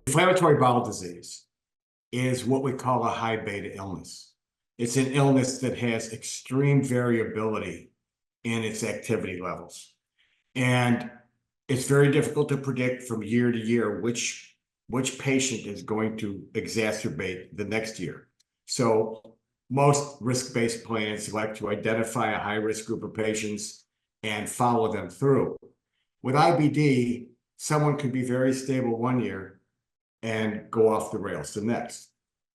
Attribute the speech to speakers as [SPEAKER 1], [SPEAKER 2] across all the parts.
[SPEAKER 1] Inflammatory bowel disease is what we call a high beta illness. It's an illness that has extreme variability in its activity levels. And it's very difficult to predict from year to year which patient is going to exacerbate the next year. So most risk-based plans like to identify a high-risk group of patients and follow them through. With IBD, someone could be very stable one year and go off the rails the next.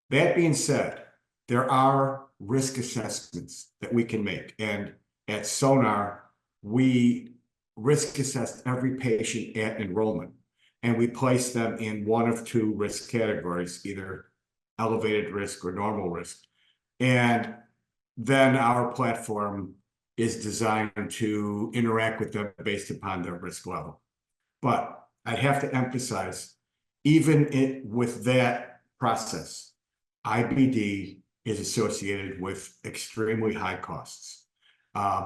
[SPEAKER 1] That being said, there are risk assessments that we can make. And at Sonar, we risk assess every patient at enrollment. And we place them in one of two risk categories, either elevated risk or normal risk. And then our platform is designed to interact with them based upon their risk level. But I have to emphasize, even with that process, IBD is associated with extremely high costs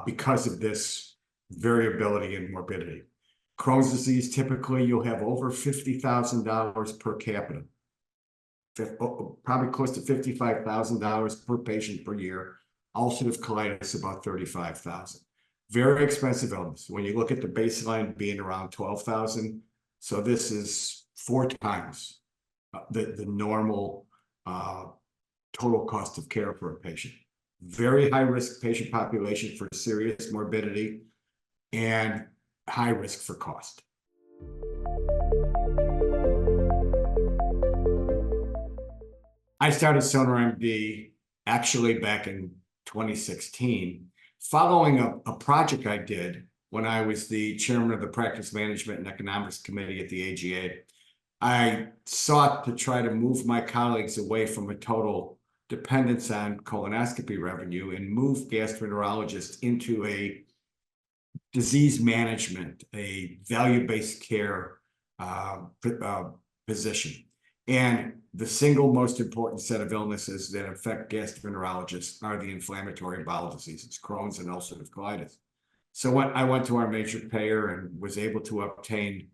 [SPEAKER 1] because of this variability in morbidity. Crohn's disease, typically you'll have over $50,000 per capita, probably close to $55,000 per patient per year. Ulcerative colitis, about $35,000. Very expensive illness. When you look at the baseline being around $12,000, so this is 4 times the normal total cost of care for a patient. Very high risk patient population for serious morbidity and high risk for cost. I started SonarMD actually back in 2016, following a project I did when I was the chairman of the Practice Management and Economics Committee at the AGA. I sought to try to move my colleagues away from a total dependence on colonoscopy revenue and move gastroenterologists into a disease management, a value-based care position. And the single most important set of illnesses that affect gastroenterologists are the inflammatory bowel diseases, Crohn's and ulcerative colitis. So when I went to our major payer and was able to obtain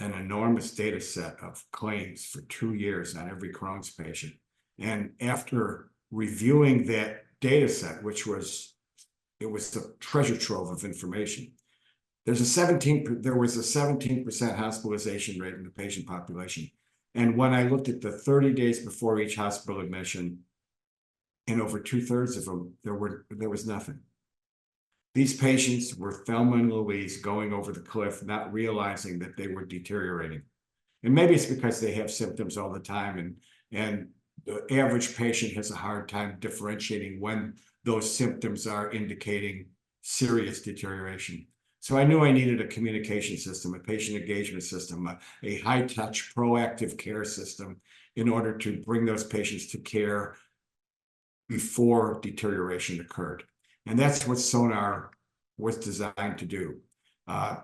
[SPEAKER 1] an enormous data set of claims for 2 years on every Crohn's patient. And after reviewing that data set, which was a treasure trove of information, there was a 17% hospitalization rate in the patient population. And when I looked at the 30 days before each hospital admission, in over 2/3 of them, there was nothing. These patients were Thelma and Louise going over the cliff, not realizing that they were deteriorating. And maybe it's because they have symptoms all the time, and the average patient has a hard time differentiating when those symptoms are indicating serious deterioration. So I knew I needed a communication system, a patient engagement system, a high-touch, proactive care system in order to bring those patients to care before deterioration occurred. And that's what Sonar was designed to do.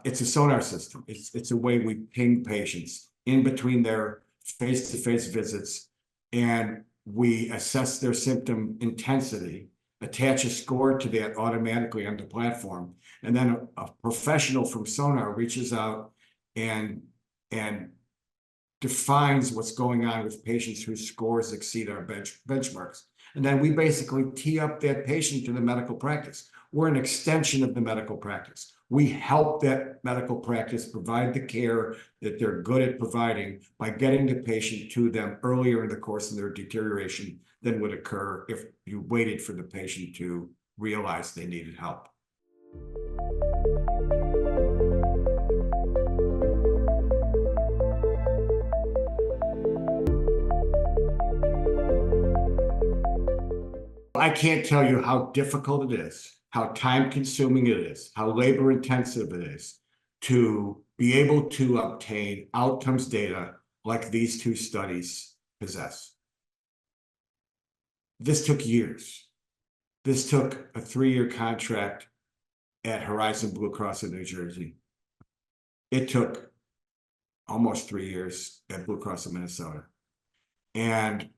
[SPEAKER 1] It's a Sonar system. It's a way we ping patients in between their face-to-face visits, and we assess their symptom intensity, attach a score to that automatically on the platform, and then a professional from Sonar reaches out and defines what's going on with patients whose scores exceed our benchmarks. And then we basically tee up that patient to the medical practice. We're an extension of the medical practice. We help that medical practice provide the care that they're good at providing by getting the patient to them earlier in the course of their deterioration than would occur if you waited for the patient to realize they needed help. I can't tell you how difficult it is, how time-consuming it is, how labor-intensive it is to be able to obtain outcomes data like these 2 studies possess. This took years. This took a 3-year contract at Horizon Blue Cross in New Jersey. It took almost 3 years at Blue Cross of Minnesota. And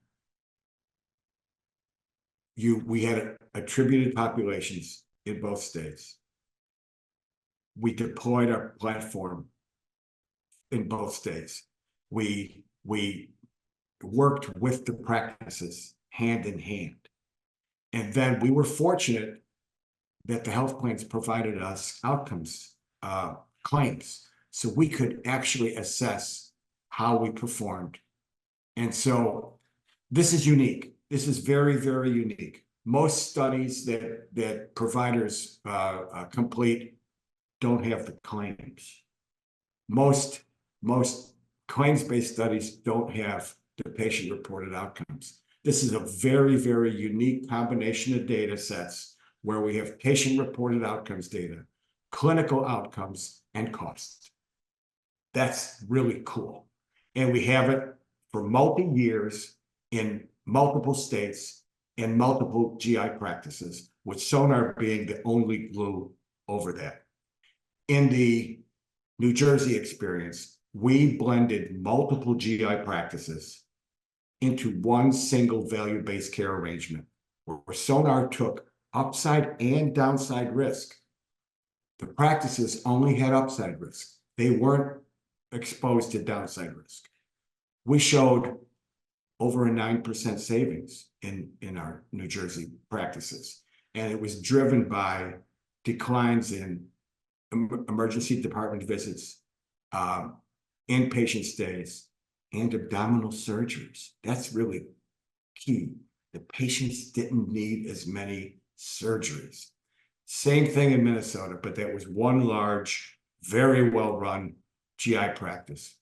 [SPEAKER 1] we had attributed populations in both states. We deployed our platform in both states. We we worked with the practices hand in hand. And then we were fortunate that the health plans provided us outcomes claims, so we could actually assess how we performed. And so this is unique. This is very, very unique. Most studies that providers complete don't have the claims. Most claims-based studies don't have the patient-reported outcomes. This is a very, very unique combination of data sets where we have patient-reported outcomes data, clinical outcomes, and costs. That's really cool. And we have it for multi-years in multiple states and multiple GI practices, with Sonar being the only glue over that. In the New Jersey experience, we blended multiple GI practices into one single value-based care arrangement, where Sonar took upside and downside risk. The practices only had upside risk. They weren't exposed to downside risk. We showed over a 9% savings in our New Jersey practices. And it was driven by declines in emergency department visits, inpatient stays, and abdominal surgeries. That's really key. The patients didn't need as many surgeries. Same thing in Minnesota, but that was one large, very well-run GI practice.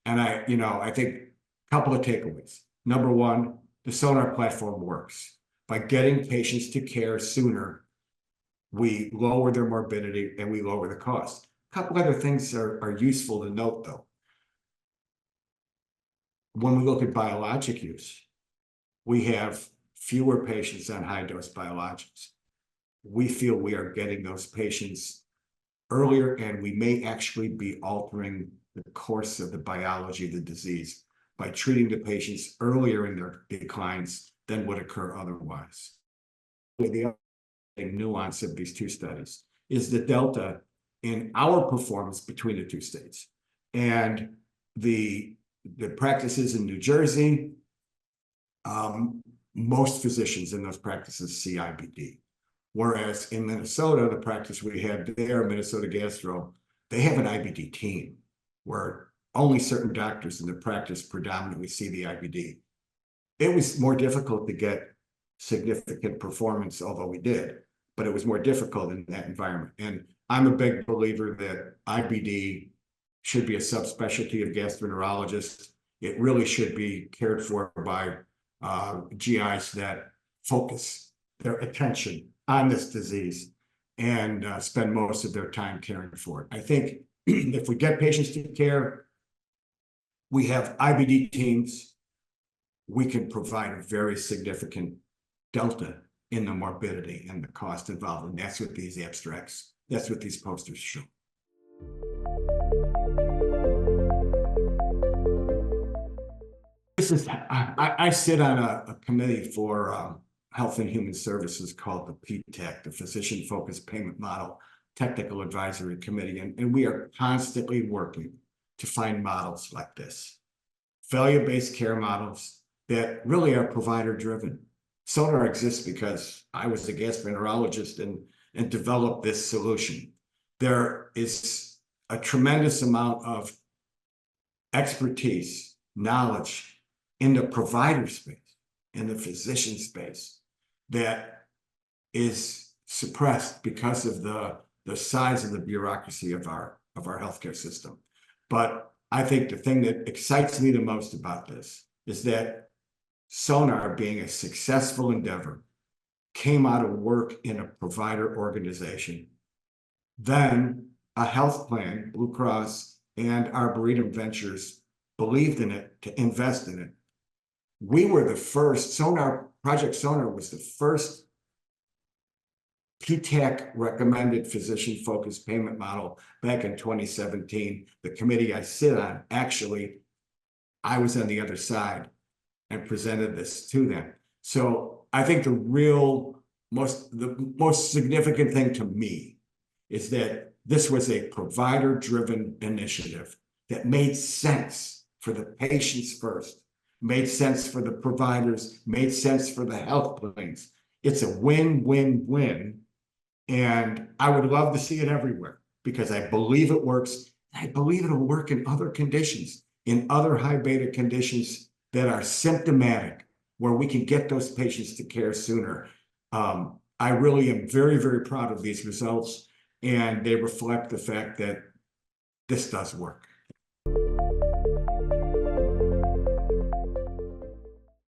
[SPEAKER 1] And I think a couple of takeaways. Number one, the Sonar platform works. By getting patients to care sooner, we lower their morbidity and we lower the cost. A couple other things are useful to note, though. When we look at biologic use, we have fewer patients on high-dose biologics. We feel we are getting those patients earlier, and we may actually be altering the course of the biology of the disease by treating the patients earlier in their declines than would occur otherwise. The other nuance of these two studies is the delta in our performance between the two states. And the practices in New Jersey, most physicians in those practices see IBD. Whereas in Minnesota, the practice we had there, Minnesota Gastro, they have an IBD team where only certain doctors in the practice predominantly see the IBD. It was more difficult to get significant performance, although we did, but it was more difficult in that environment. And I'm a big believer that IBD should be a subspecialty of gastroenterologists. It really should be cared for by GIs that focus their attention on this disease and spend most of their time caring for it. I think if we get patients to care, we have IBD teams, we can provide a very significant delta in the morbidity and the cost involved. And that's what these abstracts, that's what these posters show. I sit on a committee for Health and Human Services called the PTAC, the Physician Focused Payment Model Technical Advisory Committee, and we are constantly working to find models like this, value-based care models that really are provider-driven. Sonar exists because I was a gastroenterologist and developed this solution. There is a tremendous amount of expertise, knowledge in the provider space, in the physician space, that is suppressed because of the size of the bureaucracy of our healthcare system. But I think the thing that excites me the most about this is that Sonar, being a successful endeavor, came out of work in a provider organization. Then a health plan, Blue Cross and Arboretum Ventures, believed in it to invest in it. We were the first, Project Sonar was the first PTAC recommended physician-focused payment model back in 2017. The committee I sit on, actually, I was on the other side and presented this to them. So I think the most significant thing to me is that this was a provider-driven initiative that made sense for the patients first, made sense for the providers, made sense for the health plans. It's a win-win-win. And I would love to see it everywhere because I believe it works. I believe it'll work in other conditions, in other high beta conditions that are symptomatic, where we can get those patients to care sooner. I really am very, very proud of these results, and they reflect the fact that this does work.